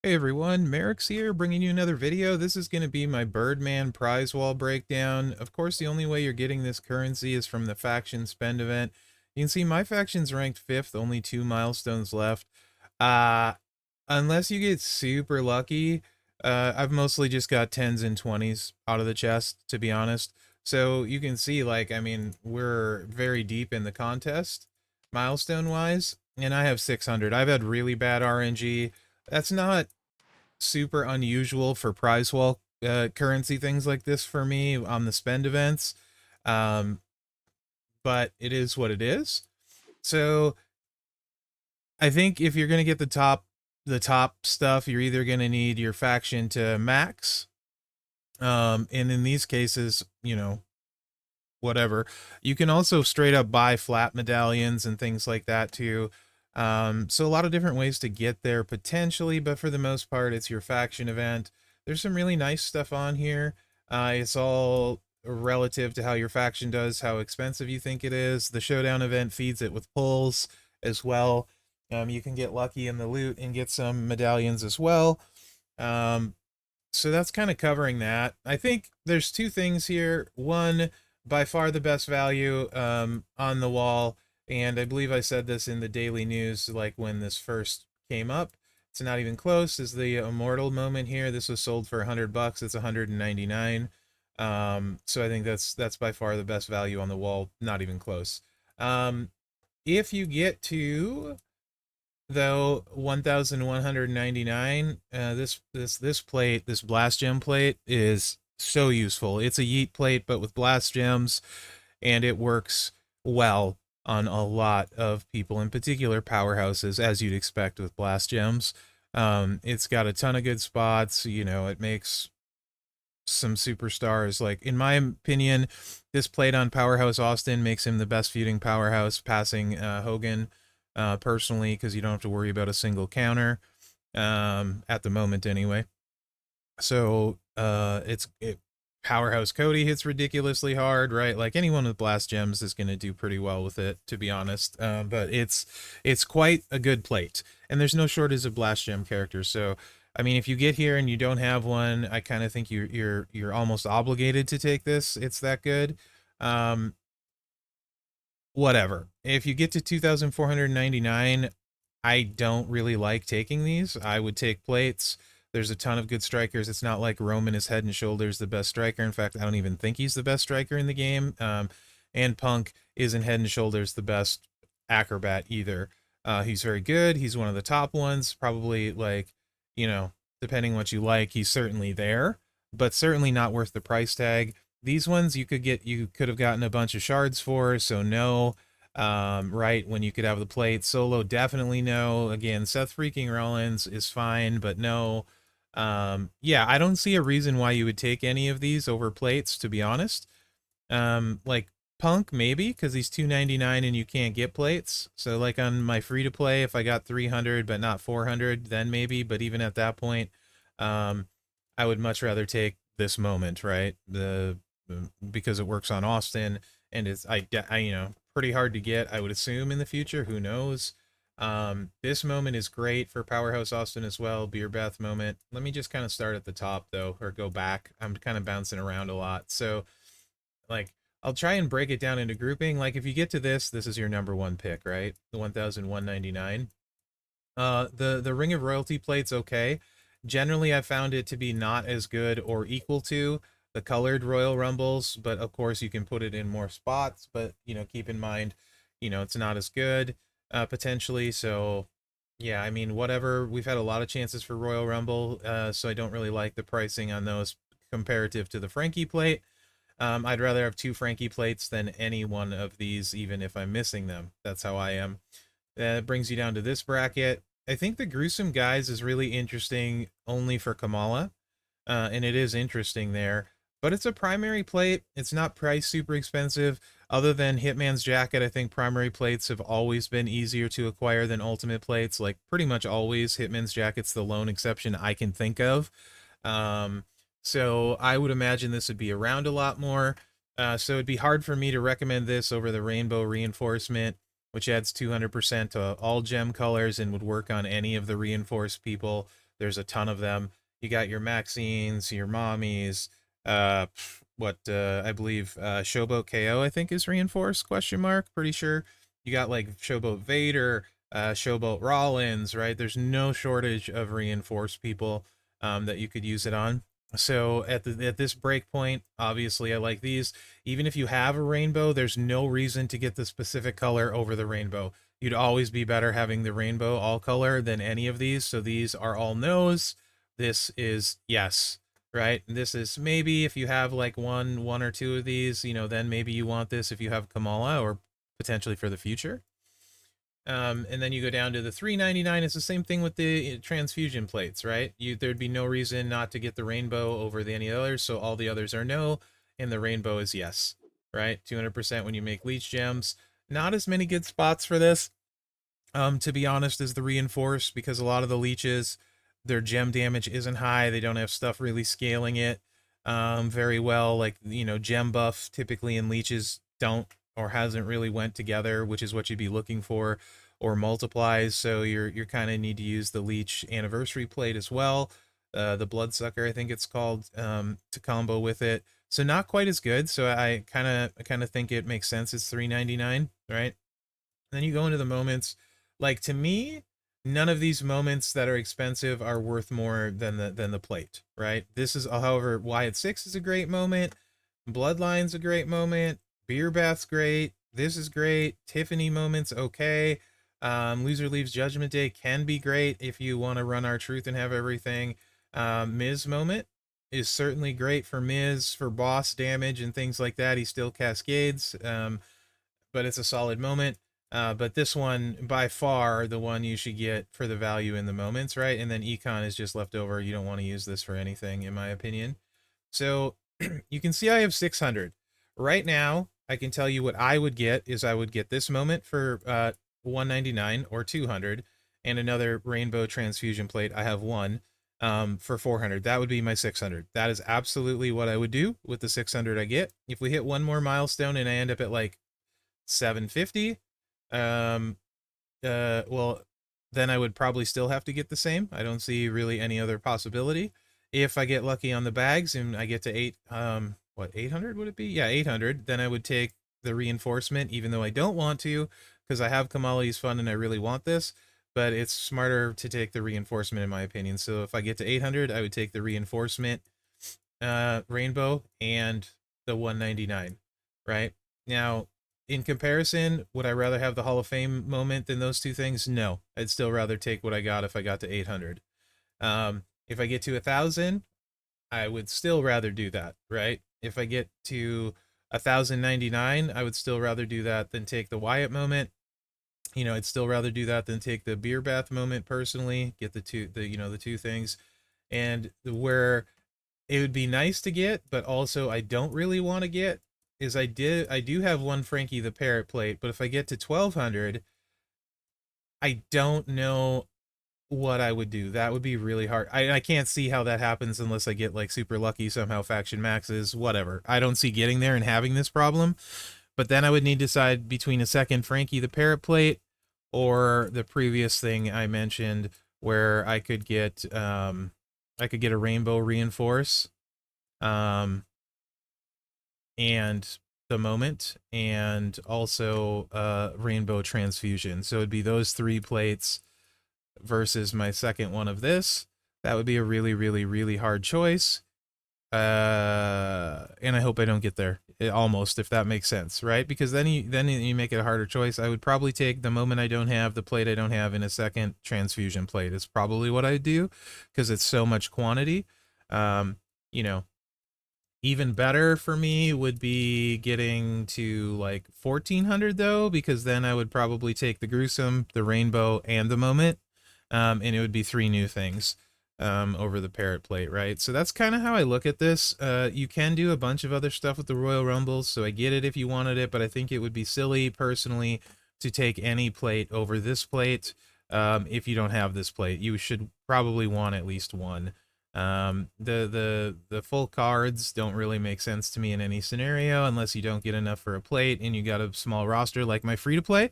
Hey everyone, Mherex here, bringing you another video. This is going to be my Birdman Prizewall breakdown. Of course, the only way you're getting this currency is from the faction spend event. You can see my faction's ranked 5th, only 2 milestones left. Uh, Unless you get super lucky, I've mostly just got 10s and 20s out of the chest, to be honest. So you can see, like, I mean, we're very deep in the contest, milestone-wise, and I have 600. I've had really bad RNG. That's not super unusual for Prizewall currency things like this for me on the spend events. Um, but it is what it is. So I think if you're gonna get the top stuff, you're either gonna need your faction to max. And in these cases, whatever. You can also straight up buy flat medallions and things like that too. So a lot of different ways to get there potentially, but for the most part, it's your faction event. There's some really nice stuff on here. It's all relative to how your faction does, how expensive you think it is. The showdown event feeds it with pulls as well. You can get lucky in the loot and get some medallions as well. Um, so that's kind of covering that. I think there's two things here. One, by far the best value on the wall, and I believe I said this in the daily news, like when this first came up. It's not even close. Is the immortal moment here? This was sold for $100. It's 199. So I think that's by far the best value on the wall. Not even close. If you get to though 1199, this plate, this blast gem plate, is so useful. It's a yeet plate but with blast gems, and it works well on a lot of people, in particular powerhouses, as you'd expect with blast gems. It's got a ton of good spots. It makes some superstars. Like, in my opinion, this plate on Powerhouse Austin makes him the best feuding powerhouse, passing Hogan, personally, because you don't have to worry about a single counter, at the moment anyway. So Powerhouse Cody hits ridiculously hard, right? Like, anyone with blast gems is going to do pretty well with it, to be honest. But it's quite a good plate, and there's no shortage of blast gem characters. So I mean, if you get here and you don't have one, I kind of think you're almost obligated to take this. It's that good. Um, Whatever. If you get to 2,499, I don't really like taking these. I would take plates. There's a ton of good strikers. It's not like Roman is head and shoulders the best striker. In fact, I don't even think he's the best striker in the game. And Punk isn't head and shoulders the best acrobat either. He's very good. He's one of the top ones. Probably, like, depending what you like, he's certainly there, but certainly not worth the price tag. These ones you could have gotten a bunch of shards for, so no. Right, when you could have the plate. Solo, definitely no. Again, Seth freaking Rollins is fine, but no. Yeah, I don't see a reason why you would take any of these over plates, to be honest. Like Punk, maybe, because he's 299 and you can't get plates. So, like, on my free to play, if I got 300 but not 400, then maybe. But even at that point, um, I would much rather take this moment, right? Because it works on Austin, and it's pretty hard to get, I would assume, in the future. Who knows? This moment is great for Powerhouse Austin as well. Beer bath moment. Let me just kind of start at the top though, or go back. I'm kind of bouncing around a lot. So, like, I'll try and break it down into grouping. Like, if you get to this is your number one pick, right? The 1,199. The Ring of Royalty plate's okay. Generally, I found it to be not as good or equal to the colored Royal Rumbles, but of course you can put it in more spots. But keep in mind, it's not as good, potentially. So yeah, I mean, whatever. We've had a lot of chances for Royal Rumble, so I don't really like the pricing on those comparative to the Frankie plate. I'd rather have two Frankie plates than any one of these, even if I'm missing them. That's how I am. That brings you down to this bracket. I think the Gruesome Guys is really interesting only for Kamala, and it is interesting there. But it's a primary plate. It's not priced super expensive. Other than Hitman's Jacket, I think primary plates have always been easier to acquire than ultimate plates. Like, pretty much always. Hitman's Jacket's the lone exception I can think of. Um, so I would imagine this would be around a lot more. So it'd be hard for me to recommend this over the Rainbow Reinforcement, which adds 200% to all gem colors and would work on any of the reinforced people. There's a ton of them. You got your Maxines, your Mommies, uh, I believe Showboat KO I think is reinforced, question mark, pretty sure. You got like Showboat Vader, Showboat Rollins, right? There's no shortage of reinforced people that you could use it on. So at this break point, obviously I like these. Even if you have a rainbow, there's no reason to get the specific color over the rainbow. You'd always be better having the rainbow all color than any of these. So these are all no's. This is yes, right? And this is maybe if you have like one or two of these, you know, then maybe you want this if you have Kamala or potentially for the future. And then you go down to the $3.99. It's the same thing with the transfusion plates, right? There'd be no reason not to get the rainbow over any others, so all the others are no, and the rainbow is yes, right? 200% when you make leech gems. Not as many good spots for this, to be honest, as the reinforced, because a lot of the leeches, their gem damage isn't high. They don't have stuff really scaling it very well. Like, you know, gem buff typically in leeches don't or hasn't really went together, which is what you'd be looking for, or multiplies. So you're kind of need to use the leech anniversary plate as well, the bloodsucker I think it's called, to combo with it. So not quite as good. So I kind of think it makes sense. It's $3.99, right? And then you go into the moments. Like, to me, none of these moments that are expensive are worth more than the plate, right? This is, however, Wyatt 6 is a great moment. Bloodline's a great moment. Beer Bath's great. This is great. Tiffany moment's okay. Loser Leaves Judgment Day can be great if you want to run R-Truth and have everything. Miz moment is certainly great for Miz, for boss damage and things like that. He still cascades, but it's a solid moment. But this one, by far, the one you should get for the value in the moments, right? And then Econ is just left over. You don't want to use this for anything, in my opinion. So you can see I have 600. Right now, I can tell you what I would get is I would get this moment for $199 or 200, and another rainbow transfusion plate. I have one for 400. That would be my 600. That is absolutely what I would do with the 600 I get. If we hit one more milestone and I end up at like 750, well, then I would probably still have to get the same. I don't see really any other possibility. If I get lucky on the bags and I get to 800 would it be? Yeah, 800. Then I would take the reinforcement, even though I don't want to, because I have Kamali's Fun and I really want this. But it's smarter to take the reinforcement, in my opinion. So if I get to 800, I would take the reinforcement, rainbow, and the 199. Right now, in comparison, would I rather have the Hall of Fame moment than those two things? No, I'd still rather take what I got if I got to 800. If I get to 1,000, I would still rather do that, right? If I get to 1,099, I would still rather do that than take the Wyatt moment. You know, I'd still rather do that than take the Beer Bath moment personally. Get the two things, and where it would be nice to get, but also I don't really want to get, is I do have one Frankie the Parrot plate, but if I get to 1,200, I don't know what I would do. That would be really hard. I can't see how that happens unless I get like super lucky somehow, faction maxes, whatever. I don't see getting there and having this problem. But then I would need to decide between a second Frankie the Parrot plate or the previous thing I mentioned where I could get a rainbow reinforce, and the moment, and also rainbow transfusion. So it'd be those three plates versus my second one of this. That would be a really, really, really hard choice. And I hope I don't get there, almost, if that makes sense, right? Because then you make it a harder choice. I would probably take the moment I don't have, the plate I don't have, in a second transfusion plate. It's probably what I do because it's so much quantity. You know, even better for me would be getting to like 1,400 though, because then I would probably take the gruesome, the rainbow, and the moment. And it would be 3 new things over the Parrot plate, right? So that's kind of how I look at this. You can do a bunch of other stuff with the Royal Rumbles, so I get it if you wanted it, but I think it would be silly, personally, to take any plate over this plate. If you don't have this plate, you should probably want at least one. The full cards don't really make sense to me in any scenario unless you don't get enough for a plate and you got a small roster like my free to play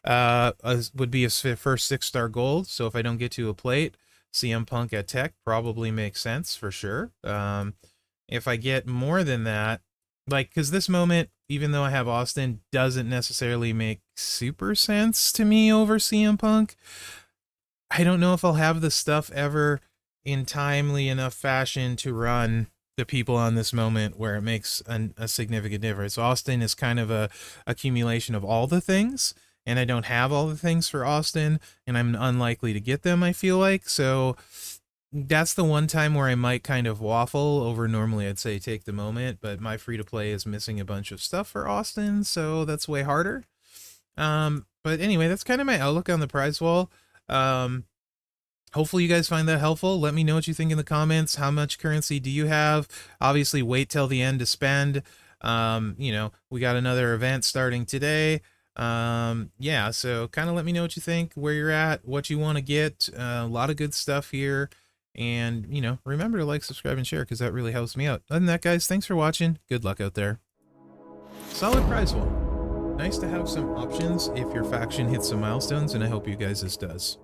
would be a first 6-star gold. So if I don't get to a plate, CM Punk at Tech probably makes sense for sure. If I get more than that, like, because this moment, even though I have Austin, doesn't necessarily make super sense to me over CM Punk. I don't know if I'll have the stuff ever in timely enough fashion to run the people on this moment where it makes a significant difference. Austin is kind of a accumulation of all the things, and I don't have all the things for Austin, and I'm unlikely to get them, I feel like. So that's the one time where I might kind of waffle over. Normally I'd say take the moment, but my free to play is missing a bunch of stuff for Austin, so that's way harder. But anyway, that's kind of my outlook on the prize wall. Hopefully you guys find that helpful. Let me know what you think in the comments. How much currency do you have? Obviously wait till the end to spend. You know, we got another event starting today. Yeah, so kind of let me know what you think, where you're at, what you want to get. A lot of good stuff here. And, you know, remember to like, subscribe, and share, because that really helps me out. Other than that, guys, thanks for watching. Good luck out there. Solid prize wall. Nice to have some options if your faction hits some milestones, and I hope you guys' does.